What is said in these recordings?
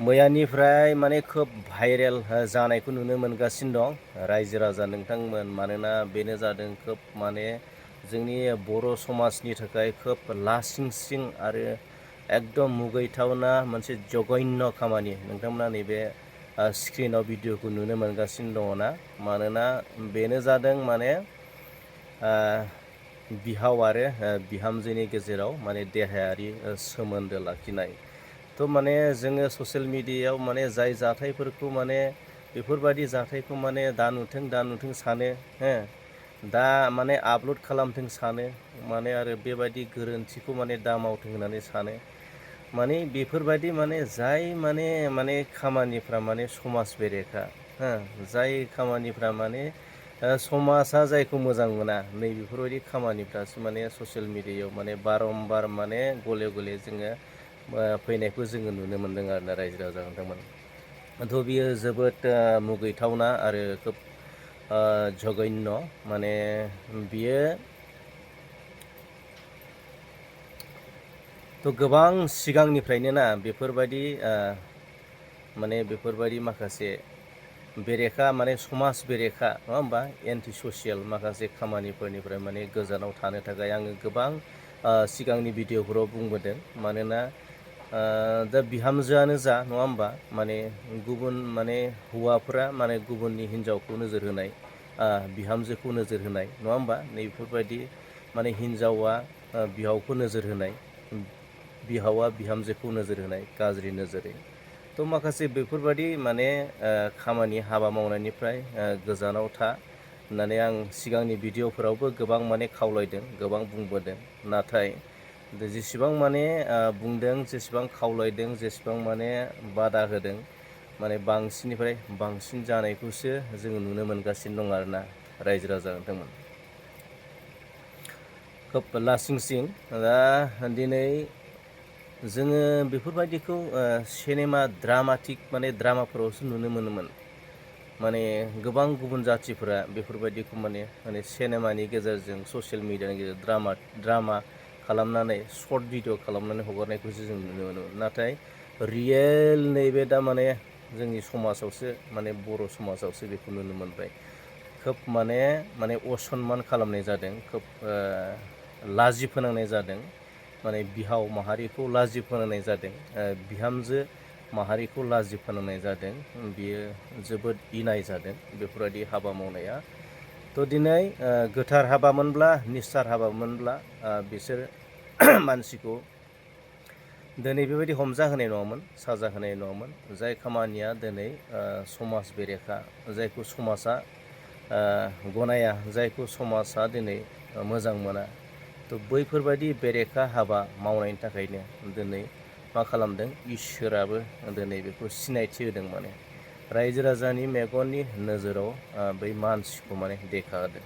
मैयानिफ्राय माने खोब भाइरेल जानायखौ नुनो मोनगासिनो दं रायजो राजा नोंथांमोन। मानोना बेनो जादों खोब माने जोंनि बर' समाजनि थाखाय खोब लासिंसिं आरो एकदम मुगैथावना मोनसे जघन्य खामानि। नोंथांमोना नैबे स्क्रिनाव भिडिअखौ नुनो मोनगासिनो दङ ना। मानोना बेनो जादों माने बिहाव आरो बिहामजोनि गेजेराव माने देहायारि सोमोन्दो लाखिनाय। तो माने जोङो ससियेल मिडियायाव माने जाय जाथायफोरखौ माने बेफोरबायदि जाथायखौ माने दा नुथों सानो दा माने आपल'ड खालामथों सानो माने आरो बेबायदि गोरोन्थिखौ माने दा मावथों होननानै सानो। माने बेफोरबायदि माने जाय माने खामानिफ्रा माने समाज बेरेखा जाय खामानिफ्रा माने समाजा जायखौ मोजां मोना नै बेफोरबायदि खामानिफ्रासो माने ससियेल मिडियायाव माने बारम्बार माने गले गले जोङो फैनायखौ जोङो नुनो मोन्दों आरोना रायजो राजा नोंथांमोन। थ' बियो जोबोद मुगैथावना आरो खोब जघन्य माने बियो थ' गोबां सिगांनिफ्रायनो ना बेफोरबायदि माखासे बेरेखा माने समाज बेरेखा नङा होमबा एन्टि ससियेल माखासे खामानिफोरनिफ्राय माने गोजानाव थानो थाखाय आङो गोबां सिगांनि भिडिअफोराव बुंबोदों। मानोना दा बिहामजोआनो जा नङा होमबा माने गुबुन माने हौवाफोरा माने गुबुननि हिन्जावखौ नोजोर होनाय बिहामजोखौ नोजोर होनाय नङा होमबा नैफोरबायदि माने हिन्जावा बिहावखौ नोजोर होनाय बिहावा बिहामजोखौ नोजोर होनाय गाज्रि नोजोरै। थ' माखासे बेफोरबायदि माने खामानि हाबा मावनायनिफ्राय गोजानाव था होननानै आं सिगांनि भिडिअफोरावबो गोबां माने खावलायदों गोबां बुंबोदों। नाथाय जेसेबां माने बुंदों जेसेबां खावलायदों जेसेबां माने बादा होदों माने बांसिननिफ्राय बांसिन जानायखौसो जोङो नुनो मोनगासिनो दं आरोना रायजो राजा नोंथांमोन। खोब लासिंसिं दा दिनै जोङो बेफोरबायदिखौ सिनेमा ड्रामाटिक माने ड्रामाफोरावसो नुनो मोनोमोन। माने गोबां गुबुन जाथिफोरा बेफोरबायदिखौ माने सिनेमानि गेजेरजों ससियेल मिडियानि गेजेरजों ड्रामा खालामनानै सर्ट भिडिअ खालामनानै हगारनायखौसो जों नुनो मोनोमोन। नाथाय रियेल नैबे दा माने जोंनि समाजावसो माने बर' समाजावसो बेखौ नुनो मोनबाय। खोब माने असनमान खालामनाय जादों खोब लाजि फोनांनाय जादों माने बिहाव माहारिखौ लाजि फोनांनाय जादों बिहामजो माहारिखौ लाजि फोनांनाय जादों। बियो जोबोद इनाय जादों बेफोरबायदि हाबा मावनाया। थ' दिनै गोथार हाबामोनब्ला निस्थार हाबामोनब्ला बिसोर मानसिखौ दिनै बेबायदि हमजा होनाय नङामोन साजा होनाय नङामोन। जाय खामानिया दिनै समाज बेरेखा जायखौ समाजा गनाया जायखौ समाजा दिनै मोजां मोना। थ' बैफोरबायदि बेरेखा हाबा मावनायनि थाखायनो दिनै मा खालामदों इसोराबो दिनै बेखौ सिनायथि होदों माने रायजो राजानि मेगननि नोजोराव बै मानसिखौ माने देखा होदों।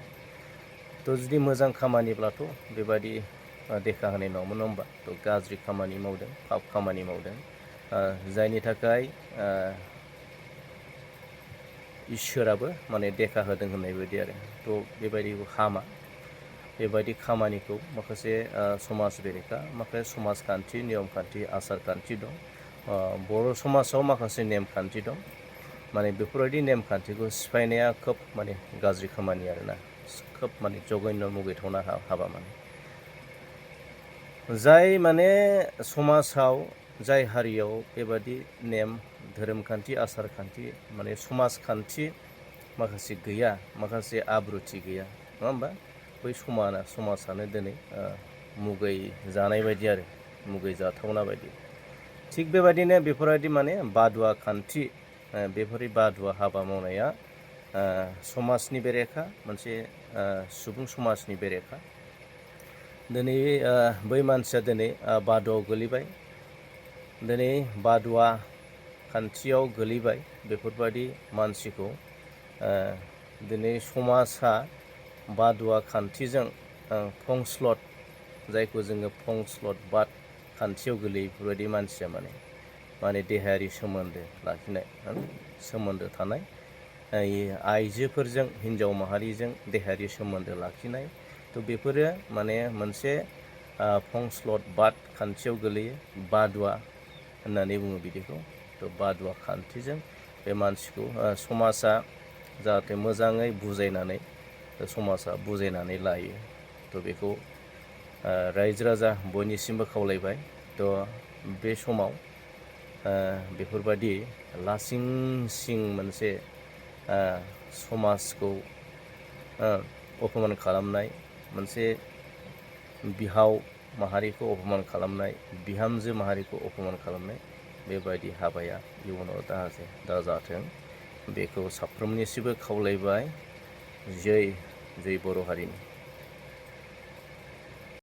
थ' जुदि मोजां खामानिब्लाथ' बेबायदि देखा होनाय नङामोन नङा होमबा। थ' गाज्रि खामानि मावदों पाप खामानि मावदों जायनि थाखाय इसोराबो माने देखा होदों होननाय बायदि आरो। थ' बेबायदिखौ हामा बेबायदि खामानिखौ माखासे समाज बेरेखा माखासे समाजखान्थि नियम खान्थि आसार खान्थि दं। बर' समाजाव माखासे नेमखान्थि दं माने बेफोरबायदि नेमखान्थिखौ सिफायनाया खोब माने गाज्रि खामानि आरोना खोब माने जघन्य मुगैथावना हाबा माने जाय माने समाजाव जाय हारियाव बेबादि नेम धोरोमखान्थि आसार खान्थि माने समाजखान्थि माखासे गैया माखासे आब्रुथि गैया नङा होमबा बै समाजानो दिनै मुगै जानाय बायदि आरो मुगै जाथावना बायदि। थिग बेबायदिनो बेफोरबायदि माने बादुवा खान्थि बेफोरबायदि बादुवा हाबा मावनाया समाजनि बेरेखा मोनसे सुबुं समाजनि बेरेखा। दिनै बै मानसिया दिनै बादुवायाव गोलैबाय दिनै बादुवा खान्थियाव गोलैबाय बेफोरबायदि मानसिखौ दिनै समाजा बादुवा खान्थिजों फंस्लद जायखौ जोङो फंस्लद बाद खान्थियाव गोलैयो बेफोरबायदि मानसिया माने देहायारि सोमोन्दो लाखिनाय सोमोन्दो थानाय आइजोफोरजों हिन्जाव माहारिजों देहायारि सोमोन्दो लाखिनाय। थ' बेफोरो माने मोनसे फंस्लद बाद खान्थियाव गोलैयो बादुवा होननानै बुङो बिदिखौ। थ' बादुवा खान्थिजों बे मानसिखौ समाजा जाहाथे मोजाङै बुजायनानै समाजा बुजायनानै लायो। थ' बेखौ रायजो राजा बयनिसिमबो खावलायबाय। थ' बे समाव बेफोरबादि लासिं सिं मोनसे समाजखौ अपमान खालामनाय, मोनसे बिहाव माहारिखौ अपमान खालामनाय, बिहामजो माहारिखौ अपमान खालामनाय, बेबायदि हाबाया इयुनाव दाजाथों बेखौ साफ्रोमनिसिबो खावलायबाय। जै बर' हारिनि।